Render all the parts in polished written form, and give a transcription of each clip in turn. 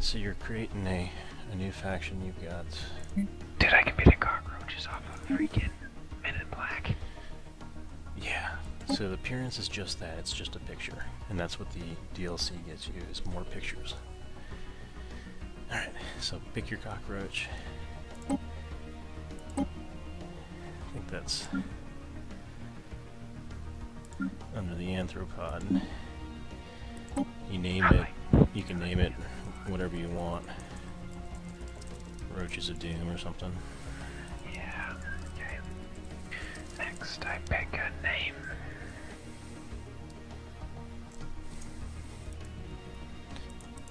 so you're creating a new faction. You've got... Dude, I can be the cockroaches off of freaking Men in Black. Yeah. So the appearance is just that. It's just a picture. And that's what the DLC gets you, is more pictures. Alright, so pick your cockroach. I think that's under the anthropod. You name it. You can name it whatever you want. Roaches of Doom or something. Yeah, okay. Next, I pick a name.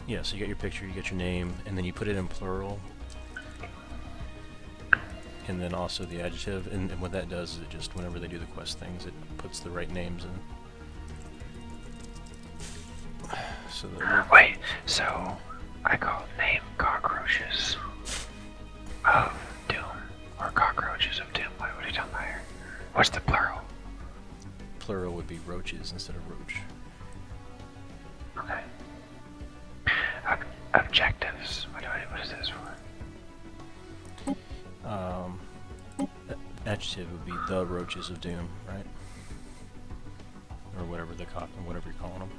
Yeah, so you got your picture, you get your name, and then you put it in plural. And then also the adjective, and what that does is it just, whenever they do the quest things, it puts the right names in. So Wait, so I call name cockroaches of Doom, or cockroaches of Doom. What are you talking about here? What's the plural? plural would be roaches instead of roach. Okay. Objectives. What is this for? Adjective would be the roaches of doom, right? Or whatever whatever you're calling them.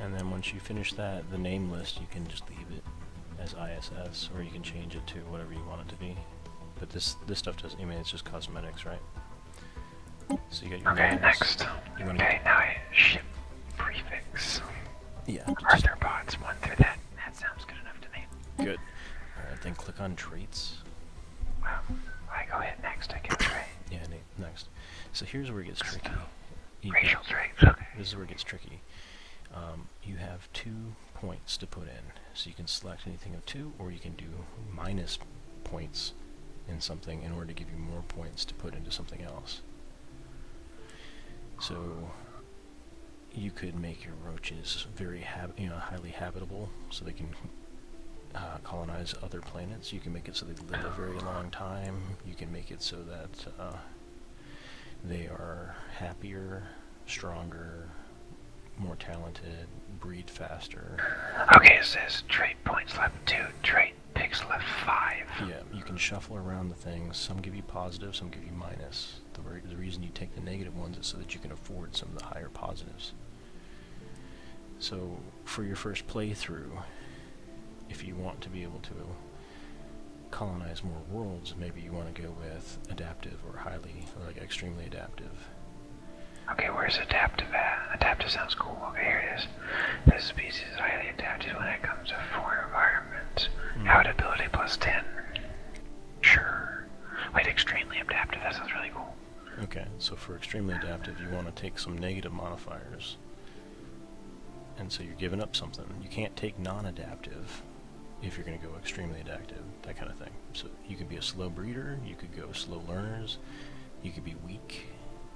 And then once you finish that, the name list, you can just leave it as ISS, or you can change it to whatever you want it to be. But this stuff doesn't, I mean, it's just cosmetics, right? So you got your okay, names. next. Okay, now I ship prefix. Yeah. Arthropods 1 through that. That sounds good enough to me. Good. Alright, then click on traits. Well, I go ahead next, I get trait. Yeah, next. So here's where it gets tricky. Racial traits, okay. This is where it gets tricky. You have 2 points to put in. So you can select anything of 2, or you can do minus points in something in order to give you more points to put into something else. So you could make your roaches very highly habitable, so they can colonize other planets. You can make it so they live a very long time. You can make it so that they are happier, stronger, more talented, breed faster. Okay, it says trait points left 2, trait picks left 5. Yeah, you can shuffle around the things. Some give you positive, some give you minus. The reason you take the negative ones is so that you can afford some of the higher positives. So, for your first playthrough, if you want to be able to colonize more worlds, maybe you want to go with adaptive or highly, or like extremely adaptive. Okay, where's adaptive at? Adaptive sounds cool. Okay, here it is. This species is highly adapted when it comes to foreign environments. Habitability plus 10. Sure. Wait, extremely adaptive. That sounds really cool. Okay, so for extremely adaptive, you want to take some negative modifiers. And so you're giving up something. You can't take non-adaptive if you're going to go extremely adaptive, that kind of thing. So you could be a slow breeder, you could go slow learners, you could be weak,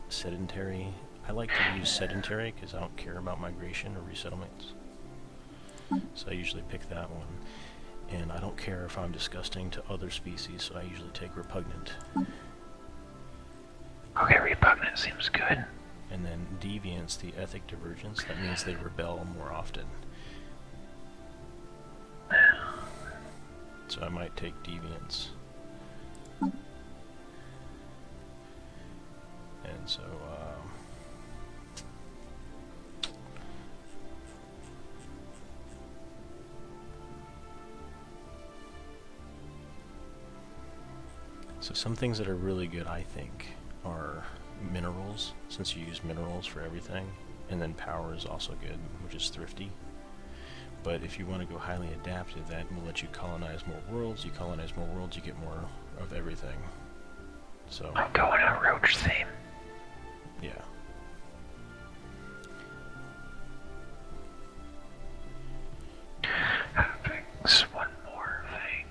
sedentary. I like to use sedentary because I don't care about migration or resettlements. So I usually pick that one. And I don't care if I'm disgusting to other species, so I usually take repugnant. Okay, repugnant seems good. And then deviance, the ethic divergence, that means they rebel more often. So I might take deviance. And so, so some things that are really good, I think, are minerals, since you use minerals for everything, and then power is also good, which is thrifty. But if you want to go highly adaptive, that will let you colonize more worlds. You colonize more worlds, you get more of everything. So I'm going a roach theme. yeah. Fix one more thing.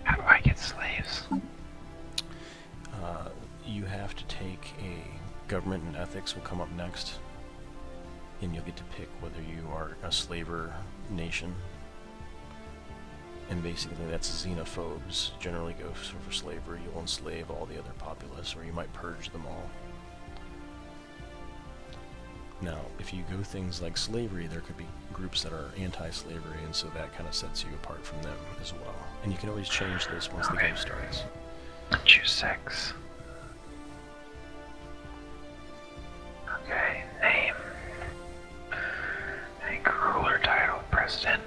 How do I get slaves? you have to take a government and ethics will come up next, and you'll get to pick whether you are a slaver nation. And basically that's xenophobes generally go for slavery. You'll enslave all the other populace, or you might purge them all. Now, if you go things like slavery, there could be groups that are anti-slavery, and so that kind of sets you apart from them as well. And you can always change this once the game starts. Choose sex. Okay, name. A ruler title, president.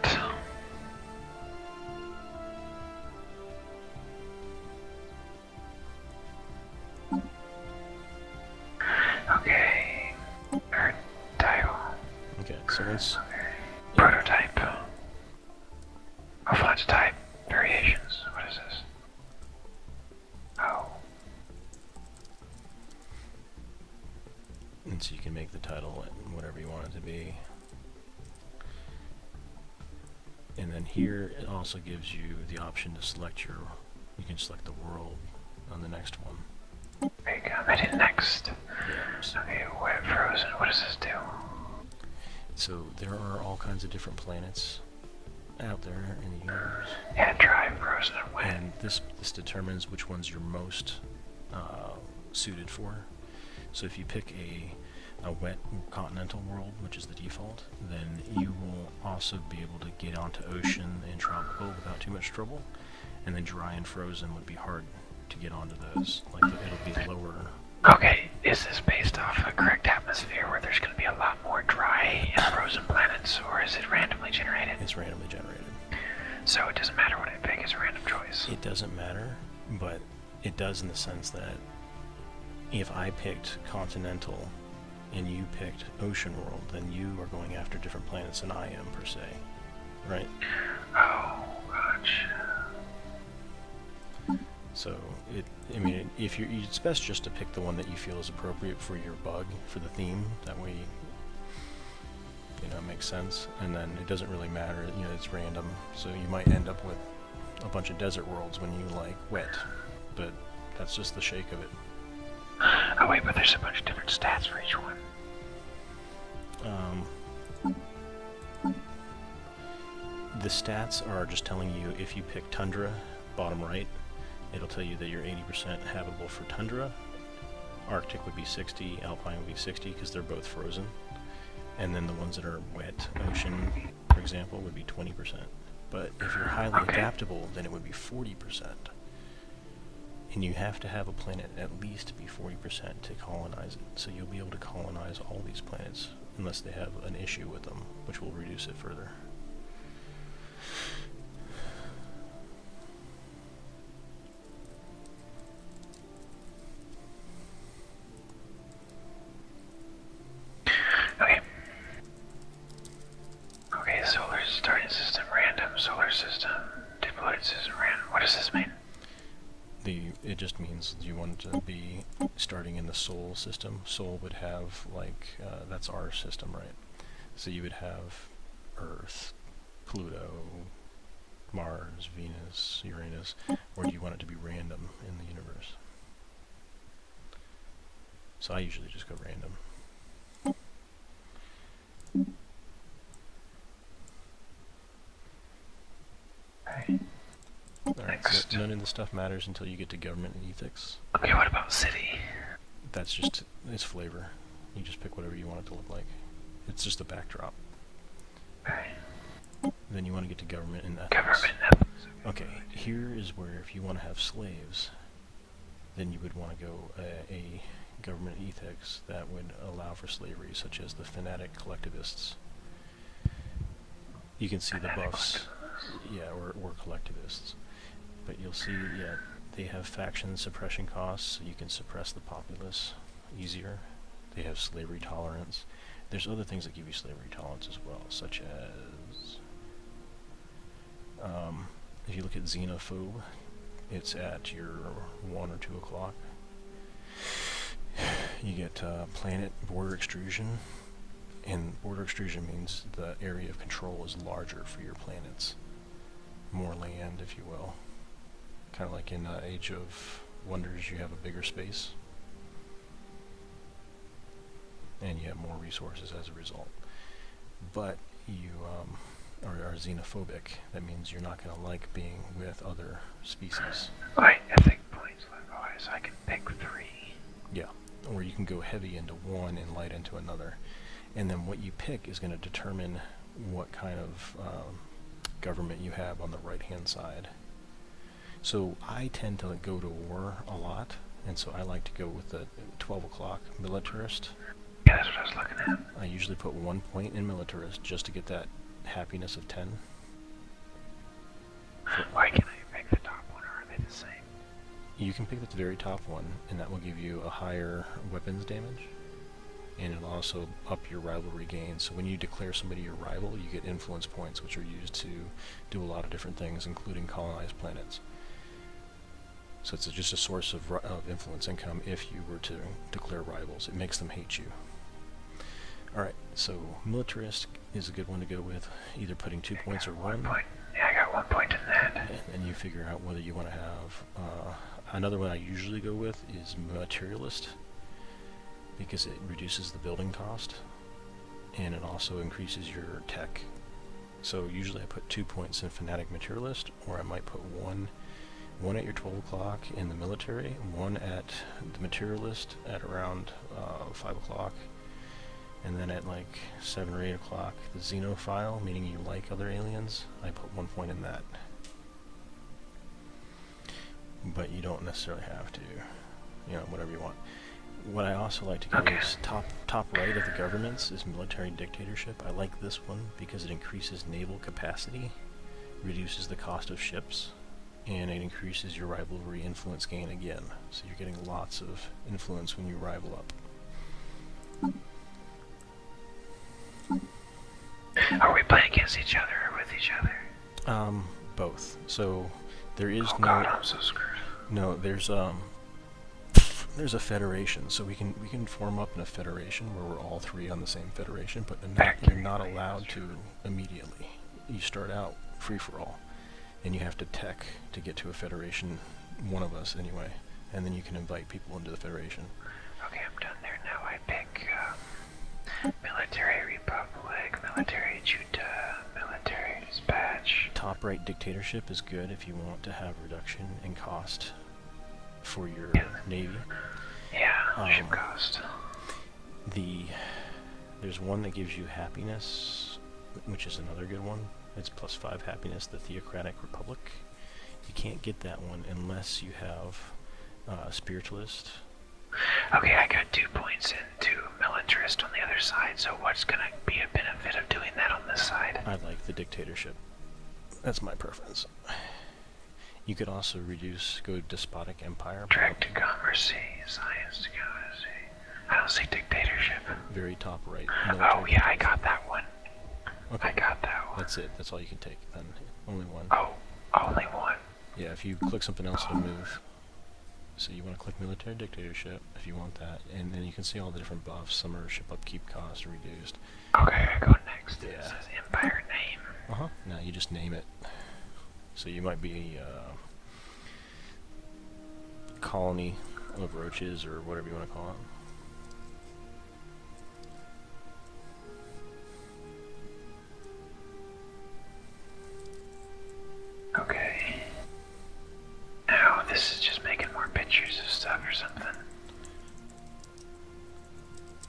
Okay, Earth title. Okay, so once... Prototype. Oh, font type. Variations. What is this? Oh. And so you can make the title whatever you want it to be. And then here it also gives you the option to select you can select the world on the next one. There you go. I did next. Yeah, so, Okay, wet frozen. What does this do? so there are all kinds of different planets out there in the universe. Yeah, dry, frozen, and wet. And this determines which ones you're most suited for. So if you pick a wet continental world, which is the default, then you will also be able to get onto ocean and tropical without too much trouble. And then dry and frozen would be hard to get onto those. Like it'll be lower. Okay, is this based off a correct atmosphere where there's going to be a lot more dry and frozen planets, or is it randomly generated? It's randomly generated. So it doesn't matter what I pick, it's a random choice. It doesn't matter, but it does in the sense that if I picked continental and you picked ocean world, then you are going after different planets than I am, per se. Right? Oh, gosh. So, it's best just to pick the one that you feel is appropriate for your bug, for the theme. That way, it makes sense. And then it doesn't really matter, it's random. So you might end up with a bunch of desert worlds when you like wet. But that's just the shake of it. Oh wait, but there's a bunch of different stats for each one. The stats are just telling you if you pick tundra, bottom right, it'll tell you that you're 80% habitable for tundra. Arctic would be 60, Alpine would be 60 because they're both frozen. And then the ones that are wet, ocean, for example, would be 20%. But if you're highly adaptable, then it would be 40%. And you have to have a planet at least be 40% to colonize it. So you'll be able to colonize all these planets unless they have an issue with them, which will reduce it further. Okay, solar starting system random, solar system deployed system random. What does this mean? It just means you want to be starting in the Sol system. Sol would have, that's our system, right? So you would have Earth, Pluto, Mars, Venus, Uranus, or do you want it to be random in the universe? So I usually just go random. Okay. Alright, so none of this stuff matters until you get to government and ethics. Okay, what about city? That's just, it's flavor. You just pick whatever you want it to look like. It's just a backdrop. Okay. Then you want to get to government and ethics. Government ethics. Okay, here is where if you want to have slaves, then you would want to go a government ethics that would allow for slavery, such as the fanatic collectivists. You can see the buffs, yeah, or collectivists. But you'll see, yeah, they have faction suppression costs, so you can suppress the populace easier. They have slavery tolerance. There's other things that give you slavery tolerance as well, such as, if you look at xenophobe, it's at your 1 or 2 o'clock. You get planet border extrusion, and border extrusion means the area of control is larger for your planets. More land, if you will. Kind of like in Age of Wonders, you have a bigger space. and you have more resources as a result. But you are xenophobic. That means you're not going to like being with other species. Right, ethic points left. Oh, so I can pick 3. Yeah, or you can go heavy into one and light into another. And then what you pick is going to determine what kind of government you have on the right-hand side. So I tend to go to war a lot, and so I like to go with the 12 o'clock militarist. Yeah, that's what I was looking at. I usually put 1 point in militarist just to get that happiness of 10. Why can't I pick the top one, or are they the same? You can pick the very top one, and that will give you a higher weapons damage, and it'll also up your rivalry gain. So when you declare somebody your rival, you get influence points, which are used to do a lot of different things, including colonize planets. So it's just a source of influence income if you were to declare rivals. It makes them hate you. Alright, so militarist is a good one to go with, either putting 2 points or 1. Point. Yeah, I got 1 point in that. And then you figure out whether you want to have... another one I usually go with is materialist, because it reduces the building cost, and it also increases your tech. So usually I put 2 points in fanatic materialist, or I might put one at your 12 o'clock in the military, 1 at the materialist at around 5 o'clock, and then at like 7 or 8 o'clock, the xenophile, meaning you like other aliens, I put 1 point in that. But you don't necessarily have to, whatever you want. What I also like to go is top right of the governments is military dictatorship. I like this one because it increases naval capacity, reduces the cost of ships, and it increases your rivalry influence gain again. So you're getting lots of influence when you rival up. Are we playing against each other or with each other? Both. So there is Oh god, I'm so screwed. no, there's a federation, so we can form up in a federation where we're all 3 on the same federation, but you're not allowed to immediately. You start out free for all, and you have to tech to get to a federation, one of us anyway, and then you can invite people into the federation. Okay, I'm done there now. I pick military republic, military Judah, military dispatch. Top right dictatorship is good if you want to have reduction in cost for your navy. Yeah, ship cost. There's one that gives you happiness, which is another good one. It's +5 happiness, the Theocratic Republic. You can't get that one unless you have spiritualist. Okay, I got 2 points into militarist on the other side, so what's gonna be a benefit of doing that on this side? I like the dictatorship. That's my preference. You could also go despotic empire. Direct diplomacy, science diplomacy. I don't see dictatorship. Very top right. Oh yeah, I got that one. Okay. I got that one. That's it. That's all you can take then. Only one. Oh, only one. Yeah, if you click something else, it'll move. So you want to click military dictatorship if you want that, and then you can see all the different buffs. Some are ship upkeep cost reduced. Okay, I go next. Yeah. It says empire name. Now you just name it. So you might be colony of roaches or whatever you want to call it. Okay. Now this is just making more pictures of stuff or something.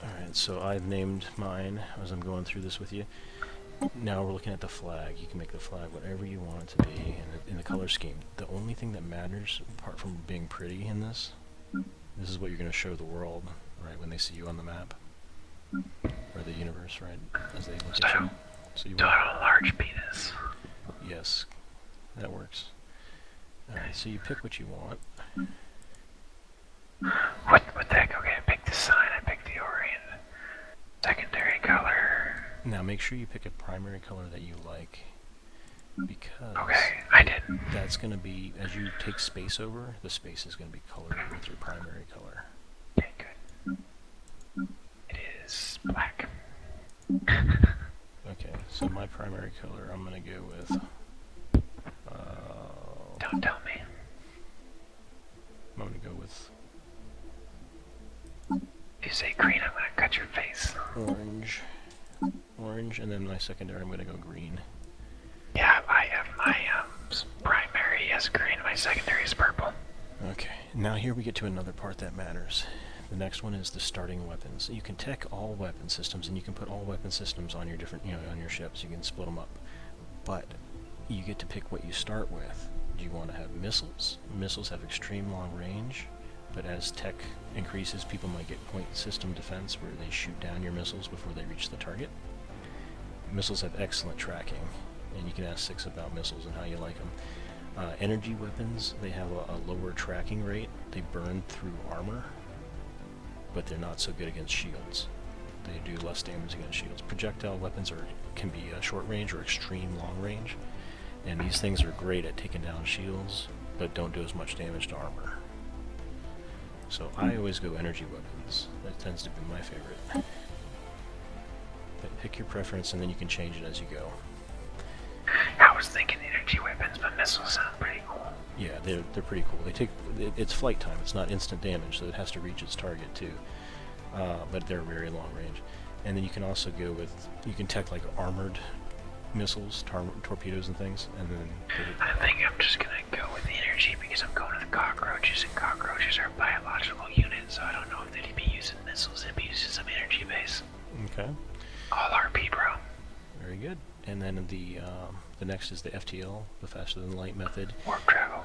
Alright, so I've named mine as I'm going through this with you. Now we're looking at the flag. You can make the flag whatever you want it to be in the color scheme. The only thing that matters, apart from being pretty in this is what you're going to show the world, right, when they see you on the map. Or the universe, right, as they look at you. So you Do want I have a large penis? Yes, that works. Alright, so you pick what you want. What the heck? Okay, I picked the sign, I picked the Orient. Secondary color. Now make sure you pick a primary color that you like, because Okay, I didn't. that's going to be, as you take space over, the space is going to be colored with your primary color. Okay, good. It is black. Okay, so my primary color, I'm going to go with... Don't tell me. I'm going to go with... If you say green, I'm gonna got your face. Orange, and then my secondary I'm going to go green. Yeah, I have my primary as green, my secondary is purple. Okay, now here we get to another part that matters. The next one is the starting weapons. You can tech all weapon systems, and you can put all weapon systems on your different, on your ships. You can split them up, but you get to pick what you start with. Do you want to have missiles? Missiles have extreme long range, but as tech increases, people might get point system defense, where they shoot down your missiles before they reach the target. Missiles have excellent tracking, and you can ask Six about missiles and how you like them. Energy weapons, they have a lower tracking rate. They burn through armor, but they're not so good against shields. They do less damage against shields. Projectile weapons can be short range or extreme long range, and these things are great at taking down shields, but don't do as much damage to armor. So I always go energy weapons. That tends to be my favorite. But pick your preference, and then you can change it as you go. I was thinking energy weapons, but missiles sound pretty cool. Yeah, they're pretty cool. It's flight time. It's not instant damage, so it has to reach its target too. But they're very long range. And then you can also go with, you can tech like armored missiles, torpedoes and things, and then... I think I'm just gonna go with the energy because I'm going to the cockroaches, and cockroaches are a biological unit, so I don't know if they'd be using missiles, they'd be using some energy base. Okay. All RP, bro. Very good. And then the next is the FTL, the faster than light method. Warp travel,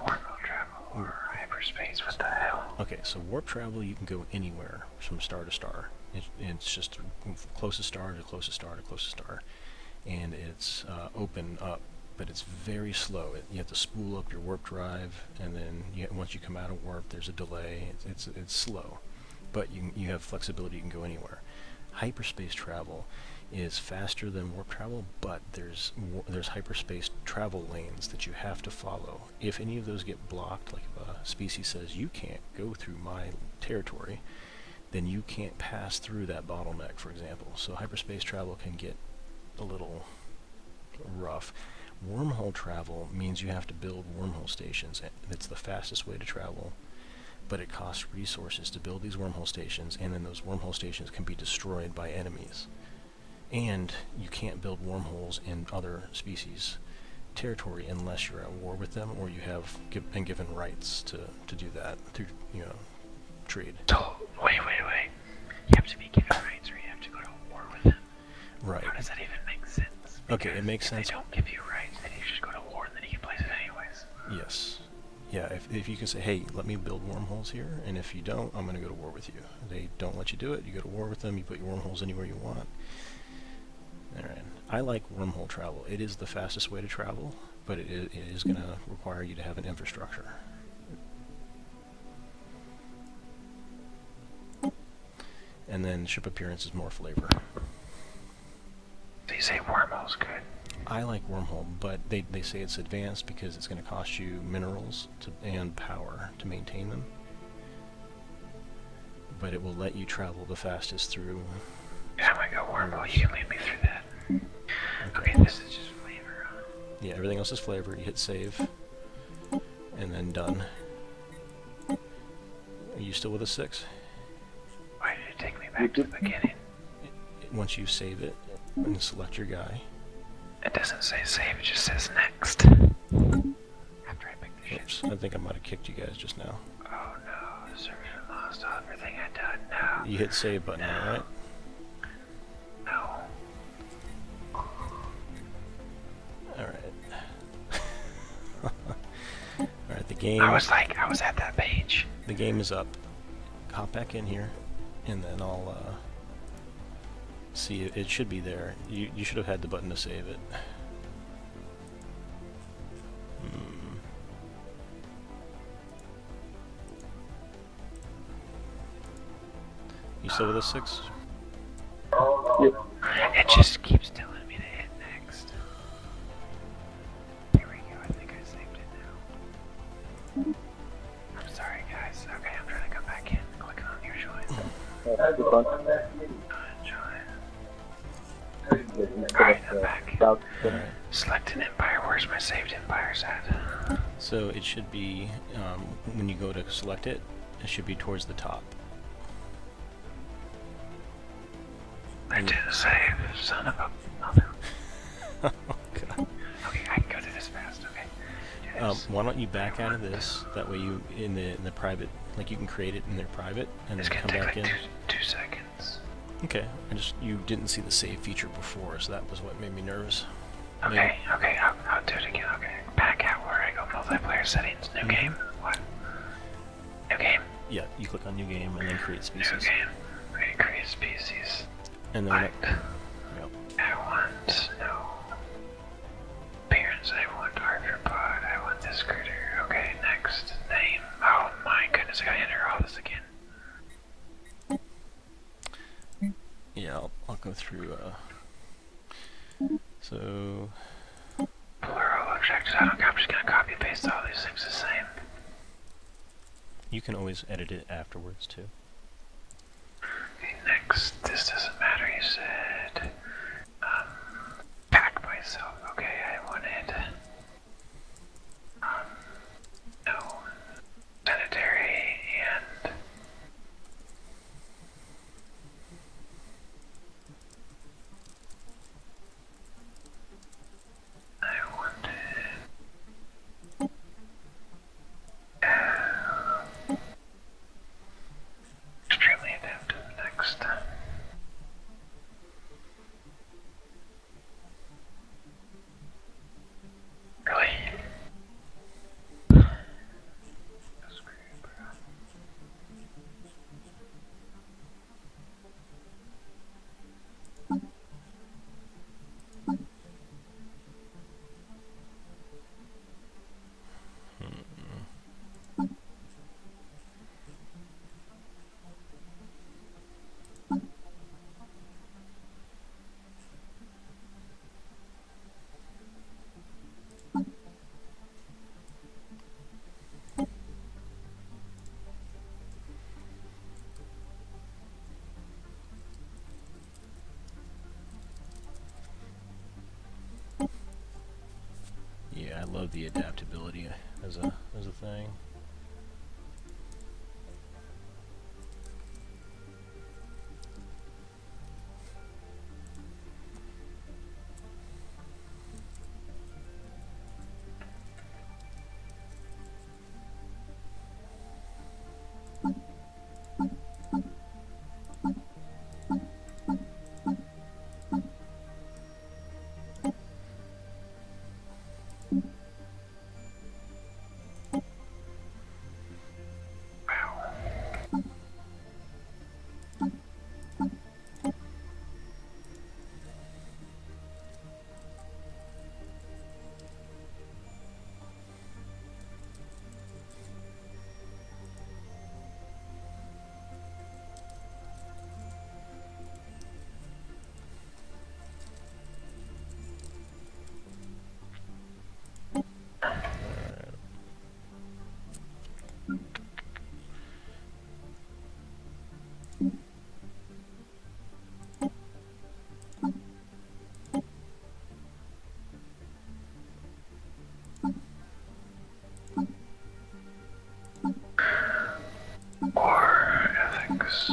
or hyperspace, what the hell? Okay, so warp travel, you can go anywhere from star to star. It's just closest star to closest star to closest star. And it's open up, but it's very slow. You have to spool up your warp drive, and then once you come out of warp, there's a delay. It's slow, but you have flexibility. You can go anywhere. Hyperspace travel is faster than warp travel, but there's hyperspace travel lanes that you have to follow. If any of those get blocked, like if a species says you can't go through my territory, then you can't pass through that bottleneck, for example. So hyperspace travel can get a little rough. Wormhole travel means you have to build wormhole stations. It's the fastest way to travel, but it costs resources to build these wormhole stations, and then those wormhole stations can be destroyed by enemies. And you can't build wormholes in other species' territory unless you're at war with them, or you have been given rights to do that through trade. So, wait. You have to be given rights, or you have to go to war with them? Right. How does that even make sense? Okay, it makes sense. If they don't give you rights, then you just go to war, and then you can place it anyways. Yes. Yeah, if you can say, hey, let me build wormholes here, and if you don't, I'm going to go to war with you. They don't let you do it, you go to war with them, you put your wormholes anywhere you want. Alright, I like wormhole travel. It is the fastest way to travel, but it is going to require you to have an infrastructure. And then ship appearance is more flavor. So you say wormhole's good? I like wormhole, but they say it's advanced because it's going to cost you minerals and power to maintain them. But it will let you travel the fastest through. Yeah, I'm gonna go wormhole. You can lead me through that. Okay, this is just flavor. Yeah, everything else is flavor. You hit save, and then done. Are you still with a 6? Why did it take me back to the beginning? Once you save it, and select your guy. It doesn't say save, it just says next. After I pick the shit. Oops, I think I might have kicked you guys just now. Oh no, the server lost everything I done. No. You hit save button, no. right? No. Alright. Alright, the game... I was at that page. The game is up. Hop back in here, and then I'll, see, it should be there. You should have had the button to save it. You still with a 6? It just keeps telling me to hit next. Here we go, I think I saved it now. I'm sorry guys, okay, I'm trying to come back in. Clicking on your join. Alright, I'm back. Alright. Select an empire, where's my saved empires at? So it should be, when you go to select it, it should be towards the top. I didn't save, son of a mother. Oh god. Okay, I can go do this fast, okay? Do this. Why don't you back out of this? That way you, in the private, like you can create it in their private, and It's then gonna come take back like in. two seconds. Okay, you didn't see the save feature before, so that was what made me nervous. Okay, I'll do it again, okay. Back out where I go multiplayer settings, new game, what? New game? Yeah, you click on new game and then create New species. game. Okay, create species. And then Right. yep. I want no appearance, I want arthropod, I want this critter. Okay, next. Name. Oh my goodness, I gotta enter all this again. Yeah, I'll go through, so... Plural objects, I'm just gonna copy paste all these things the same. You can always edit it afterwards, too. Okay, next. This doesn't matter, you said. Pack myself. Okay, I wanted... no. Sanitary and... I wanted... extremely adaptive. Next. Really? Yeah, I love the adaptability as a thing. Or ethics.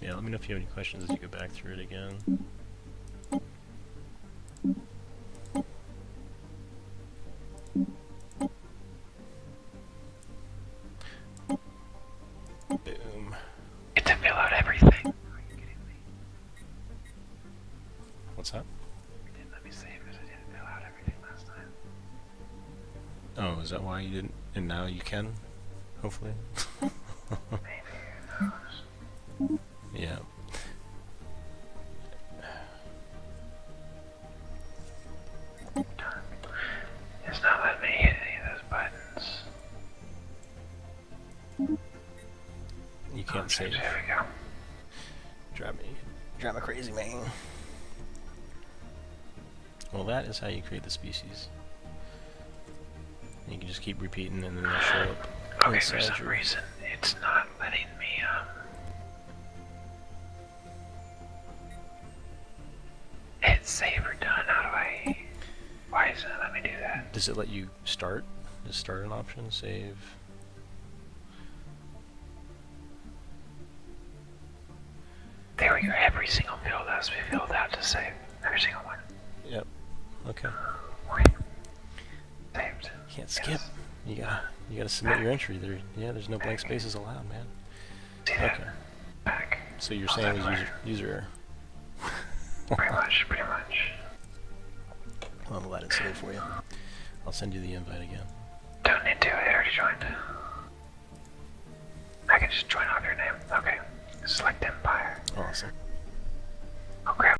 Yeah, let me know if you have any questions as you go back through it again. Boom. Get to fill out everything. Are you kidding me? What's that? It didn't let me save because I didn't fill out everything last time. Oh, is that why you didn't? And now you can? Hopefully. Maybe, who knows? Yeah. It's not letting me hit any of those buttons. You can't save. There we go. Drive me crazy, man. Well, that is how you create the species. You can just keep repeating and then they'll show up. Okay, for inside some your- reason, it's not letting me, Save or done? How do I... Why isn't it let me do that? Does it let you start? Is start an option? Save? There we go. Every single field has to be filled out to save. Every single one. Yep. Okay. Wait. Saved. Can't skip. You gotta submit your entry. There's no blank spaces allowed, man. See that? Okay. Back. So you're saying it was user error. Pretty much, pretty much. I'll let it save for you. I'll send you the invite again. Don't need to, I already joined. I can just join off your name. Okay. Select Empire. Awesome. Oh crap.